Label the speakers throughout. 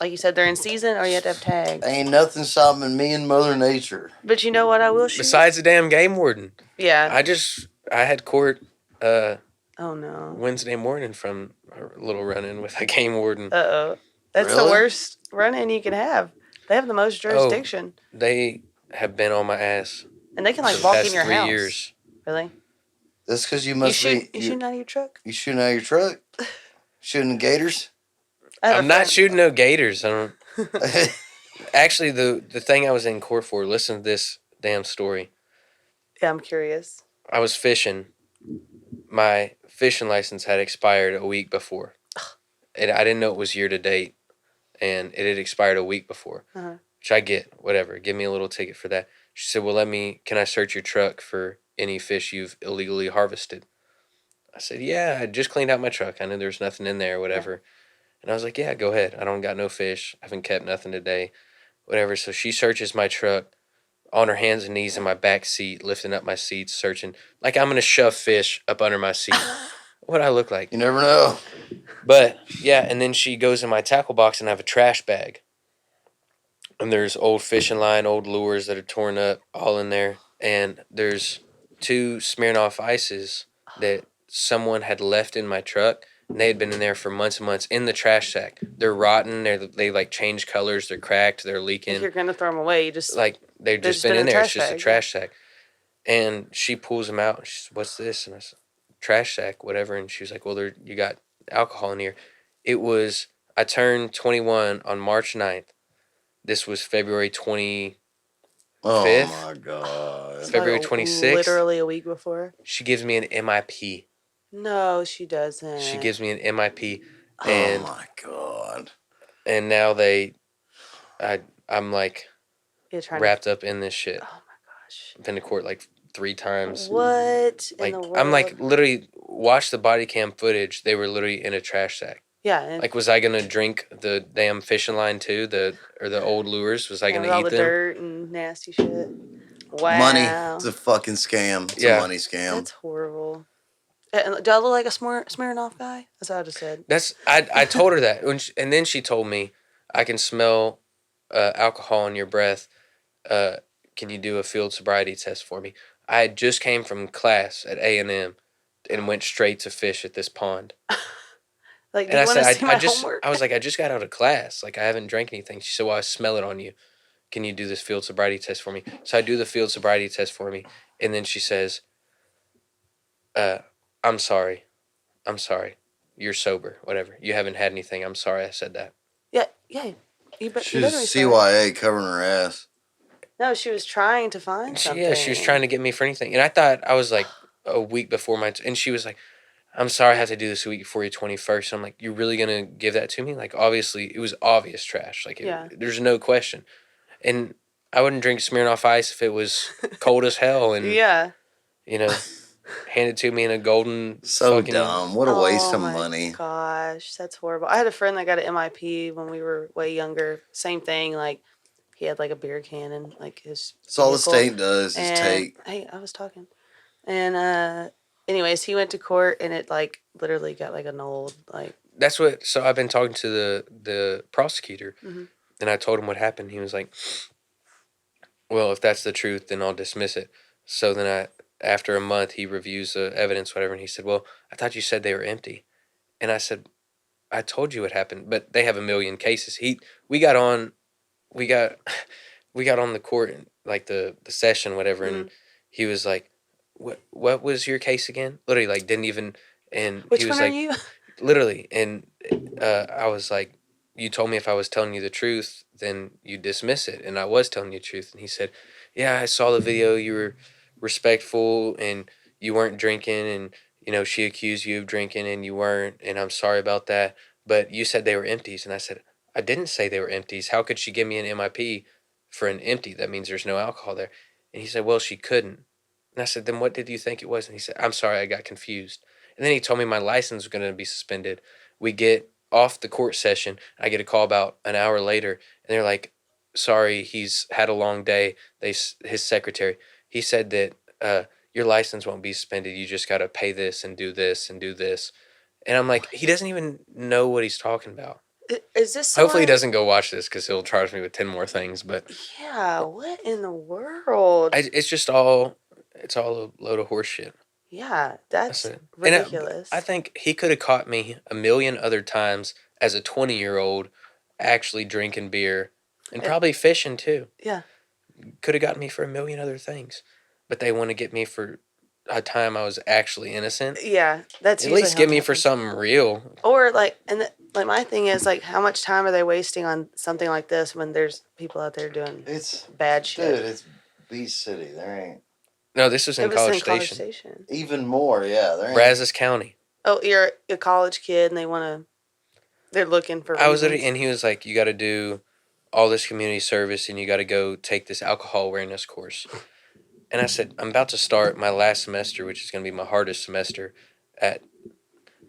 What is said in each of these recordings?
Speaker 1: like you said, they're in season, or you have to have tags.
Speaker 2: Ain't nothing stopping me and Mother Nature.
Speaker 1: But you know what? I will shoot.
Speaker 3: Besides the damn game warden.
Speaker 1: Yeah.
Speaker 3: I had court.
Speaker 1: Oh no.
Speaker 3: Wednesday morning from a little run-in with a game warden.
Speaker 1: Uh-oh. That's the worst run-in you can have. They have the most jurisdiction.
Speaker 3: Oh, they have been on my ass.
Speaker 1: And they can like walk in your
Speaker 3: 3
Speaker 1: house.
Speaker 3: years.
Speaker 1: Really?
Speaker 2: That's because you must be.
Speaker 1: You shooting out of your truck?
Speaker 2: You shooting out of your truck? Shooting gators?
Speaker 3: I'm not shooting no gators. I don't. Actually, the thing I was in court for. Listen to this damn story.
Speaker 1: Yeah, I'm curious.
Speaker 3: I was fishing. My fishing license had expired a week before. I didn't know it was year to date, and it had expired a week before. Which I get, whatever. Give me a little ticket for that. She said, well, can I search your truck for any fish you've illegally harvested? I said, yeah, I just cleaned out my truck. I knew there was nothing in there, whatever. Yeah. And I was like, yeah, go ahead. I don't got no fish. I haven't kept nothing today, whatever. So she searches my truck on her hands and knees in my back seat, lifting up my seats, searching. Like I'm going to shove fish up under my seat. What I look like?
Speaker 2: You never know.
Speaker 3: But, yeah, and then she goes in my tackle box and I have a trash bag. And there's old fishing line, old lures that are torn up, all in there. And there's 2 Smirnoff Ices that someone had left in my truck. And they had been in there for months and months in the trash sack. They're rotten. They like change colors. They're cracked. They're leaking.
Speaker 1: If you're going to throw them away, you just...
Speaker 3: Like, they've just been in there. It's just a trash sack. And she pulls them out. And she says, what's this? And I said, trash sack, whatever. And she was like, well, you got alcohol in here. It was... I turned 21 on March 9th. This was February 25th.
Speaker 2: Oh, my God.
Speaker 3: February 26th.
Speaker 1: Literally a week before.
Speaker 3: She gives me an MIP.
Speaker 1: No, she doesn't.
Speaker 3: She gives me an MIP. And,
Speaker 2: oh, my God.
Speaker 3: And now I'm like wrapped up in this shit.
Speaker 1: Oh, my gosh.
Speaker 3: I've been to court like 3 times.
Speaker 1: What
Speaker 3: like,
Speaker 1: in the world?
Speaker 3: I'm like, literally, watch the body cam footage. They were literally in a trash sack.
Speaker 1: Yeah.
Speaker 3: Like, was I going to drink the damn fishing line, too? Or the old lures? Was I going to eat them?
Speaker 1: All the dirt and nasty shit. Wow.
Speaker 2: Money. It's a fucking scam. It's a money scam.
Speaker 1: That's horrible. Do I look like a Smirnoff guy? That's what I just said.
Speaker 3: I told her that. And then she told me, I can smell alcohol in your breath. Can you do a field sobriety test for me? I had just came from class at A&M and went straight to fish at this pond.
Speaker 1: Like, and I said, homework?
Speaker 3: I was like, I just got out of class. Like, I haven't drank anything. She said, well, I smell it on you. Can you do this field sobriety test for me? So I do the field sobriety test for me. And then she says, I'm sorry. You're sober, whatever. You haven't had anything. I'm sorry I said that.
Speaker 1: Yeah.
Speaker 2: She's CYA covering her ass.
Speaker 1: No, she was trying to find something.
Speaker 3: Yeah, she was trying to get me for anything. And I thought I was like a week before and she was like, I'm sorry I have to do this a week before your 21st. I'm like, you're really going to give that to me? Like, obviously, it was obvious trash. Like, there's no question. And I wouldn't drink Smirnoff Ice if it was cold as hell. And, you know, handed to me in a golden...
Speaker 2: So dumb. What a waste of money.
Speaker 1: Gosh, that's horrible. I had a friend that got an MIP when we were way younger. Same thing, like, he had, like, a beer can and, like, his...
Speaker 2: That's all the state does is take...
Speaker 1: Hey, I was talking. And, anyways, he went to court, and it, like, literally got, like, annulled, like...
Speaker 3: That's what... So I've been talking to the prosecutor, and I told him what happened. He was like, well, if that's the truth, then I'll dismiss it. So then after a month, he reviews the evidence, whatever, and he said, well, I thought you said they were empty. And I said, I told you what happened, but they have a million cases. We got on the court, like, the session, whatever, and he was like, what was your case again? Literally, like, didn't even, and
Speaker 1: Which
Speaker 3: he was
Speaker 1: one
Speaker 3: like,
Speaker 1: are you?
Speaker 3: Literally, and I was like, you told me if I was telling you the truth, then you dismiss it, and I was telling you the truth. And he said, yeah, I saw the video, you were respectful, and you weren't drinking, and, you know, she accused you of drinking, and you weren't, and I'm sorry about that, but you said they were empties. And I said, I didn't say they were empties. How could she give me an MIP for an empty? That means there's no alcohol there. And he said, well, she couldn't. And I said, then what did you think it was? And he said, I'm sorry, I got confused. And then he told me my license was going to be suspended. We get off the court session. I get a call about an hour later, and they're like, sorry, he's had a long day. His secretary, he said that your license won't be suspended. You just got to pay this and do this and do this. And I'm like, he doesn't even know what he's talking about.
Speaker 1: Is this
Speaker 3: Hopefully he
Speaker 1: someone-
Speaker 3: doesn't go watch this because he'll charge me with 10 more things. But
Speaker 1: Yeah, what in the world?
Speaker 3: it's all a load of horse shit.
Speaker 1: Yeah, that's
Speaker 3: it.
Speaker 1: ridiculous.
Speaker 3: I think he could have caught me a million other times as a 20-year-old actually drinking beer and probably fishing too.
Speaker 1: Yeah.
Speaker 3: Could have gotten me for a million other things. But they want to get me for a time I was actually innocent.
Speaker 1: Yeah, that's
Speaker 3: at least get me for something real.
Speaker 1: Or like, like my thing is like, how much time are they wasting on something like this when there's people out there doing bad shit?
Speaker 2: Dude, it's Beach City. There ain't.
Speaker 3: No, this was in College Station.
Speaker 2: Even more, yeah. There ain't.
Speaker 3: Brazos County.
Speaker 1: Oh, you're a college kid and they're looking for reasons.
Speaker 3: I was at, and he was like, you got to do all this community service and you got to go take this alcohol awareness course. And I said, I'm about to start my last semester, which is going to be my hardest semester at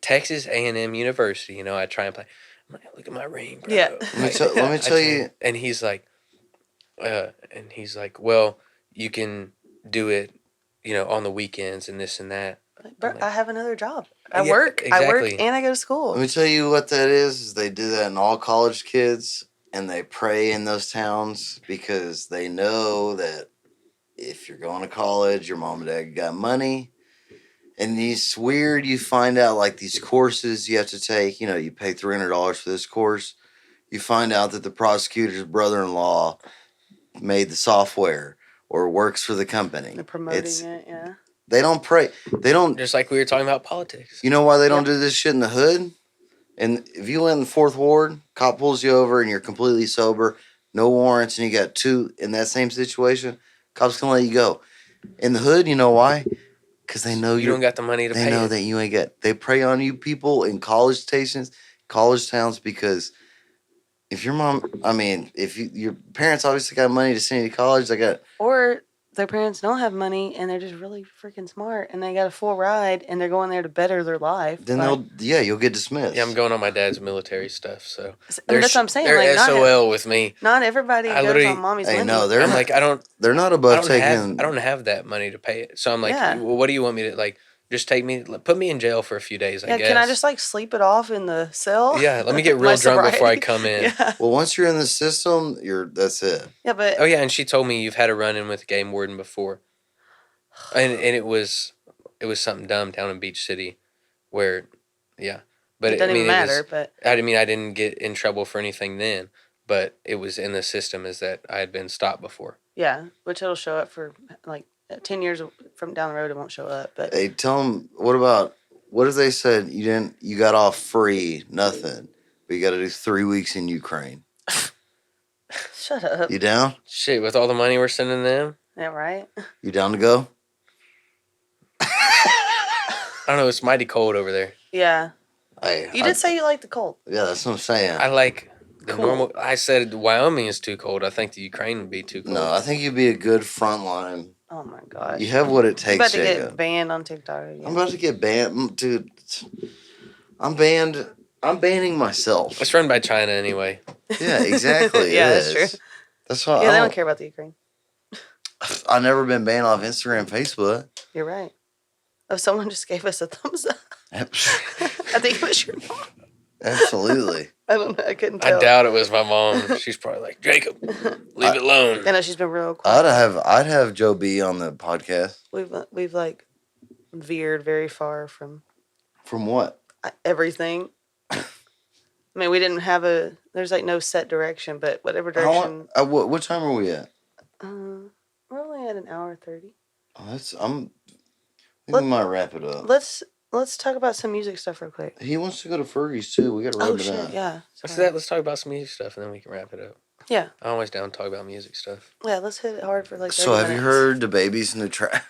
Speaker 3: Texas A&M University. You know, I try and play. I'm like, look at my ring, bro.
Speaker 1: Yeah.
Speaker 2: Let me tell you.
Speaker 3: And he's like, well, you can do it, you know, on the weekends and this and that.
Speaker 1: But
Speaker 3: like,
Speaker 1: I have another job. I
Speaker 3: Yeah,
Speaker 1: work
Speaker 3: exactly.
Speaker 1: and I go to school.
Speaker 2: Let me tell you what that is they do that in all college kids, and they pray in those towns because they know that if you're going to college, your mom and dad got money. And these weird, you find out like these courses you have to take, you know, you pay $300 for this course. You find out that the prosecutor's brother-in-law made the software or works for the company.
Speaker 1: They're promoting it, yeah.
Speaker 2: They don't pray. They don't.
Speaker 3: Just like we were talking about politics.
Speaker 2: You know why they don't do this shit in the hood? And if you live in the 4th Ward, cop pulls you over and you're completely sober, no warrants, and you got 2 in that same situation, cops can let you go. In the hood, you know why? Because they know
Speaker 3: you don't got the money to pay.
Speaker 2: They know
Speaker 3: it.
Speaker 2: that you ain't got. They prey on you people in college stations, college towns, because if your mom, if your parents obviously got money to send you to college, they got.
Speaker 1: Or their parents don't have money and they're just really freaking smart and they got a full ride and they're going there to better their life.
Speaker 2: Then you'll get dismissed.
Speaker 3: Yeah, I'm going on my dad's military stuff, so
Speaker 1: that's what I'm saying.
Speaker 3: They're
Speaker 1: like,
Speaker 3: SOL with me.
Speaker 1: Not everybody goes on mommy's money.
Speaker 2: No,
Speaker 3: I'm like, I don't.
Speaker 2: They're not above taking.
Speaker 3: I don't have that money to pay it, so I'm like,
Speaker 1: Yeah.
Speaker 3: well, what do you want me to like? Just put me in jail for a few days. I guess.
Speaker 1: Can I just like sleep it off in the cell?
Speaker 3: Yeah, let me get real drunk before I come in.
Speaker 1: Yeah.
Speaker 2: Well, once you're in the system, that's it.
Speaker 1: Yeah, but
Speaker 3: oh yeah, and she told me you've had a run-in with a game warden before, and it was something dumb down in Beach City, where, yeah, but
Speaker 1: it doesn't even matter. But
Speaker 3: I didn't get in trouble for anything then, but it was in the system as that I had been stopped before.
Speaker 1: Yeah, which it'll show up for like 10 years from down the road. It won't show up. But
Speaker 2: Hey, tell them what if they said you got off free, nothing, but you got to do 3 weeks in Ukraine.
Speaker 1: Shut up.
Speaker 2: You down?
Speaker 3: Shit, with all the money we're sending them.
Speaker 1: Yeah, right.
Speaker 2: You down to go?
Speaker 3: I don't know. It's mighty cold over there.
Speaker 1: Yeah.
Speaker 2: Hey,
Speaker 1: You did say you like the cold.
Speaker 2: Yeah, that's what I'm saying.
Speaker 3: I like the
Speaker 1: Cool.
Speaker 3: normal. I said Wyoming is too cold. I think the Ukraine would be too cold.
Speaker 2: No, I think you'd be a good front line.
Speaker 1: Oh my gosh.
Speaker 2: You have what it
Speaker 1: You're about
Speaker 2: takes,
Speaker 1: to
Speaker 2: Jacob.
Speaker 1: get banned on TikTok again.
Speaker 2: I'm about to get banned, dude. I'm banned. I'm banning myself.
Speaker 3: It's run by China anyway.
Speaker 2: Yeah, exactly.
Speaker 1: Yeah,
Speaker 2: it
Speaker 1: that's
Speaker 2: is.
Speaker 1: true.
Speaker 2: That's why
Speaker 1: Yeah, they don't care about the Ukraine.
Speaker 2: I've never been banned off Instagram, Facebook.
Speaker 1: You're right. Oh, someone just gave us a thumbs up. I think it was your mom.
Speaker 2: Absolutely.
Speaker 1: I don't know. I couldn't tell.
Speaker 3: I doubt it was my mom. She's probably like, Jacob, leave it alone.
Speaker 1: I know she's been real quiet.
Speaker 2: I'd have Joe B on the podcast.
Speaker 1: We've like veered very far from
Speaker 2: From what?
Speaker 1: everything. I mean, we didn't have there's like no set direction, but whatever direction.
Speaker 2: What time are we at?
Speaker 1: We're only at an hour 30.
Speaker 2: Oh, I think we might wrap it up.
Speaker 1: Let's talk about some music stuff real quick.
Speaker 2: He wants to go to Fergie's too. We got to wrap
Speaker 1: Oh
Speaker 2: it
Speaker 1: shit,
Speaker 2: up.
Speaker 1: yeah.
Speaker 3: Let's do that. Let's talk about some music stuff and then we can wrap it up.
Speaker 1: Yeah.
Speaker 3: I'm always down to talk about music stuff.
Speaker 1: Yeah, let's hit it hard for like 30
Speaker 2: So have you
Speaker 1: minutes.
Speaker 2: heard the baby's new track?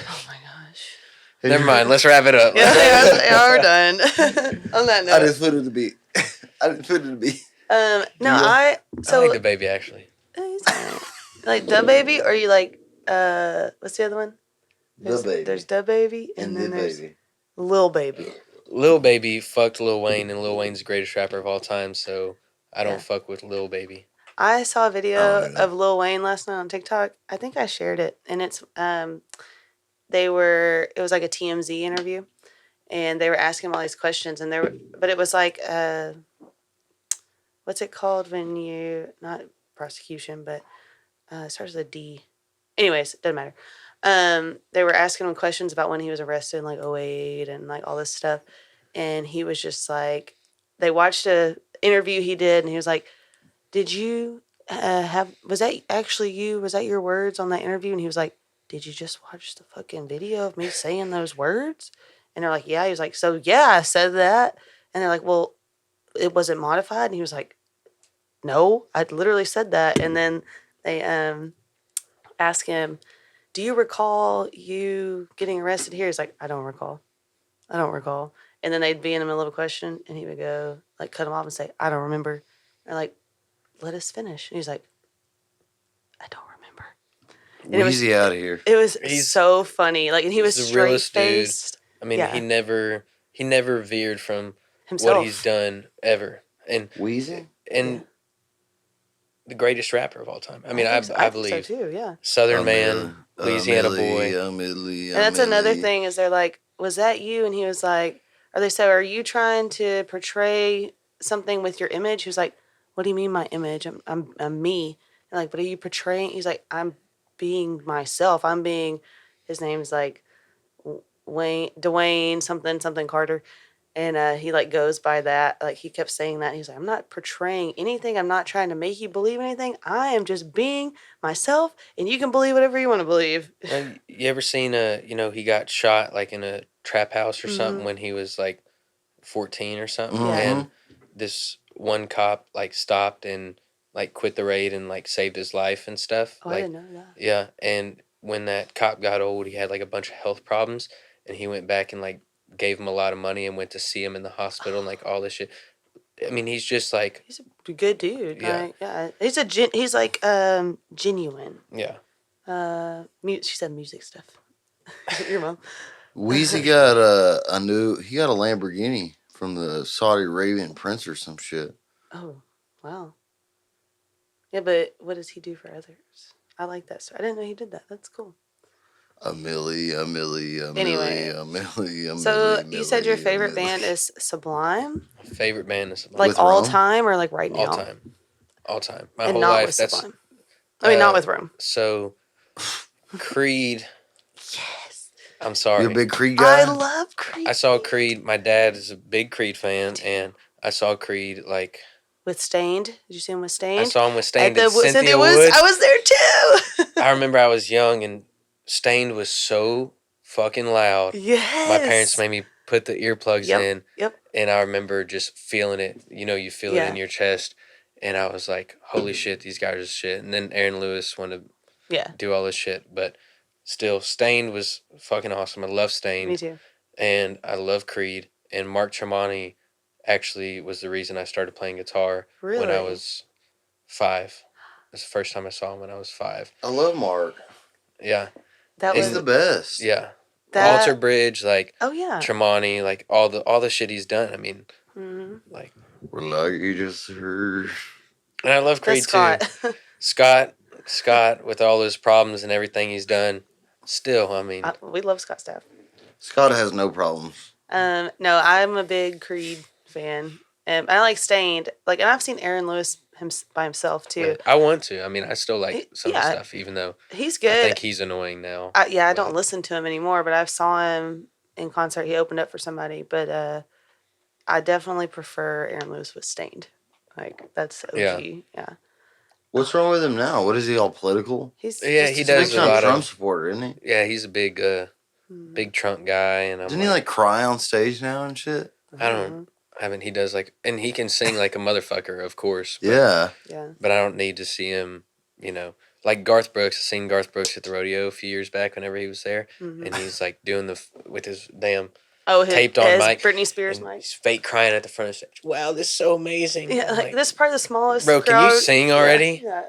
Speaker 1: Oh my gosh.
Speaker 3: Never mind. Let's wrap it up.
Speaker 1: Yeah, we're done. On that note.
Speaker 2: I just put it to be.
Speaker 1: No,
Speaker 3: I
Speaker 1: so
Speaker 3: like the baby actually.
Speaker 1: like Da Baby, or you like what's the other one?
Speaker 2: The Baby.
Speaker 1: There's Da Baby and then
Speaker 2: the
Speaker 1: there's
Speaker 2: baby.
Speaker 1: Lil Baby.
Speaker 3: Lil Baby fucked Lil Wayne, and Lil Wayne's the greatest rapper of all time, so I don't
Speaker 1: Yeah.
Speaker 3: fuck with Lil Baby.
Speaker 1: I saw a video
Speaker 2: Oh, yeah.
Speaker 1: of Lil Wayne last night on TikTok. I think I shared it, and it's it was like a TMZ interview, and they were asking him all these questions, but it was like what's it called when you, not prosecution, but it starts with a D. Anyways, doesn't matter. They were asking him questions about when he was arrested in like '08 and like all this stuff. And he was just like, they watched a interview he did and he was like, did you was that actually you? Was that your words on that interview? And he was like, did you just watch the fucking video of me saying those words? And they're like, yeah. He was like, so yeah, I said that. And they're like, well, it wasn't modified. And he was like, no, I literally said that. And then they ask him, do you recall you getting arrested here? He's like, I don't recall. I don't recall. And then they'd be in the middle of a question and he would go, like, cut him off and say, I don't remember. They're like, let us finish. And he's like, I don't remember. And
Speaker 2: Wheezy out of here.
Speaker 1: It was
Speaker 3: He's-
Speaker 1: so funny. Like, and he was
Speaker 3: he's the
Speaker 1: straight
Speaker 3: realest dude.
Speaker 1: faced.
Speaker 3: I mean,
Speaker 1: Yeah.
Speaker 3: he never veered from
Speaker 1: Himself.
Speaker 3: what he's done ever, and
Speaker 2: Wheezy?
Speaker 3: the greatest rapper of all time. I mean, I
Speaker 1: think
Speaker 3: believe
Speaker 1: so too, yeah.
Speaker 3: Southern man, Louisiana boy.
Speaker 1: And that's another thing is they're like, was that you? And he was like, or they said, are you trying to portray something with your image? He was like, what do you mean my image? I'm me. And like, what are you portraying? He's like, I'm being myself. I'm being, his name's like Dwayne something Carter. And he like goes by that. Like he kept saying that. He's like, I'm not portraying anything. I'm not trying to make you believe anything. I am just being myself, and you can believe whatever you want to believe.
Speaker 3: You ever seen he got shot like in a trap house or something
Speaker 1: Mhm.
Speaker 3: when he was like 14 or something,
Speaker 2: Mhm.
Speaker 3: and this one cop like stopped and like quit the raid and like saved his life and stuff.
Speaker 1: Oh,
Speaker 3: like,
Speaker 1: I didn't know that.
Speaker 3: yeah, and when that cop got old, he had like a bunch of health problems, and he went back and like gave him a lot of money and went to see him in the hospital and like all this shit. I mean, he's just like,
Speaker 1: He's a good dude.
Speaker 3: Yeah.
Speaker 1: Like, yeah. He's like genuine.
Speaker 3: yeah.
Speaker 1: She said music stuff. Your mom.
Speaker 2: Wheezy got he got a Lamborghini from the Saudi Arabian prince or some shit.
Speaker 1: Oh, wow. Yeah, but what does he do for others? I like that story. I didn't know he did that. That's cool.
Speaker 2: A milli.
Speaker 1: Anyway.
Speaker 2: A
Speaker 1: So
Speaker 2: milli,
Speaker 1: you said your
Speaker 2: milli, a
Speaker 1: favorite
Speaker 2: milli.
Speaker 1: band is Sublime,
Speaker 3: Favorite band is Sublime.
Speaker 1: like
Speaker 2: With
Speaker 1: all
Speaker 2: Rome?
Speaker 1: time or like right now?
Speaker 3: All time. My
Speaker 1: And
Speaker 3: whole
Speaker 1: not
Speaker 3: life.
Speaker 1: with
Speaker 3: That's
Speaker 1: Sublime. I mean, not
Speaker 3: uh,
Speaker 1: with Rome.
Speaker 3: so. Creed.
Speaker 1: Yes.
Speaker 3: I'm sorry.
Speaker 2: You a big Creed guy?
Speaker 1: I love Creed.
Speaker 3: I saw Creed. My dad is a big Creed fan, and I saw Creed like
Speaker 1: With Stained. Did you see him with Stained?
Speaker 3: I saw him with Stained
Speaker 1: At
Speaker 3: and
Speaker 1: the
Speaker 3: Cynthia
Speaker 1: Woods.
Speaker 3: Woods.
Speaker 1: I was there too.
Speaker 3: I remember I was young and Stained was so fucking loud.
Speaker 1: Yes.
Speaker 3: My parents made me put the earplugs
Speaker 1: Yep,
Speaker 3: in,
Speaker 1: yep.
Speaker 3: and I remember just feeling it. You know, you feel it
Speaker 1: Yeah.
Speaker 3: in your chest, and I was like, "Holy shit, these guys are shit." And then Aaron Lewis wanted to
Speaker 1: Yeah.
Speaker 3: do all this shit, but still, Stained was fucking awesome. I love Stained.
Speaker 1: Me too.
Speaker 3: And I love Creed. And Mark Tremonti actually was the reason I started playing guitar when I
Speaker 1: Really?
Speaker 3: was 5. That's the first time I saw him when I was 5.
Speaker 2: I love Mark.
Speaker 3: Yeah,
Speaker 1: That
Speaker 2: He's
Speaker 1: was
Speaker 2: the best.
Speaker 3: yeah.
Speaker 1: that.
Speaker 3: Alter Bridge, like
Speaker 1: Oh yeah.
Speaker 3: Tremonti, like all the shit he's done. I mean,
Speaker 1: Mm-hmm.
Speaker 3: like,
Speaker 2: We're like you just heard.
Speaker 3: and I love Creed
Speaker 1: That's Scott.
Speaker 3: too. Scott, with all his problems and everything he's done, still, I mean,
Speaker 1: We love Scott Stapp.
Speaker 2: Scott has no problems.
Speaker 1: No, I'm a big Creed fan. I like Stained. Like, and I've seen Aaron Lewis by himself too.
Speaker 3: I want to. I mean, I still like some of
Speaker 1: Yeah.
Speaker 3: the stuff, even though
Speaker 1: He's
Speaker 3: I
Speaker 1: good.
Speaker 3: think he's annoying now.
Speaker 1: I
Speaker 3: but-
Speaker 1: don't listen to him anymore, but I've saw him in concert. He opened up for somebody, but I definitely prefer Aaron Lewis with Stained. Like that's OG. Yeah.
Speaker 2: What's wrong with him now? What is he all political?
Speaker 1: He's
Speaker 3: Yeah,
Speaker 1: just
Speaker 3: he
Speaker 2: He's
Speaker 3: does
Speaker 2: big
Speaker 3: a
Speaker 2: time
Speaker 3: lot
Speaker 2: Trump
Speaker 3: of-
Speaker 2: supporter, isn't he?
Speaker 3: Yeah, he's a big big Trump guy, and I'm
Speaker 2: Didn't he like cry on stage now and shit?
Speaker 3: I don't haven't he does like, and he can sing like a motherfucker, of course. But,
Speaker 2: Yeah.
Speaker 1: Yeah.
Speaker 3: but I don't need to see him. You know, like Garth Brooks. I seen Garth Brooks at the rodeo a few years back whenever he was there,
Speaker 1: Mhm.
Speaker 3: and he's like doing with his damn
Speaker 1: Oh,
Speaker 3: taped on
Speaker 1: his
Speaker 3: mic,
Speaker 1: Britney Spears
Speaker 3: and
Speaker 1: mic.
Speaker 3: he's fake crying at the front of the stage. Wow, this is so amazing.
Speaker 1: Yeah,
Speaker 3: I'm
Speaker 1: like this is probably the smallest.
Speaker 3: bro, can you
Speaker 1: crowd.
Speaker 3: sing
Speaker 1: Yeah,
Speaker 3: already?
Speaker 1: Yeah.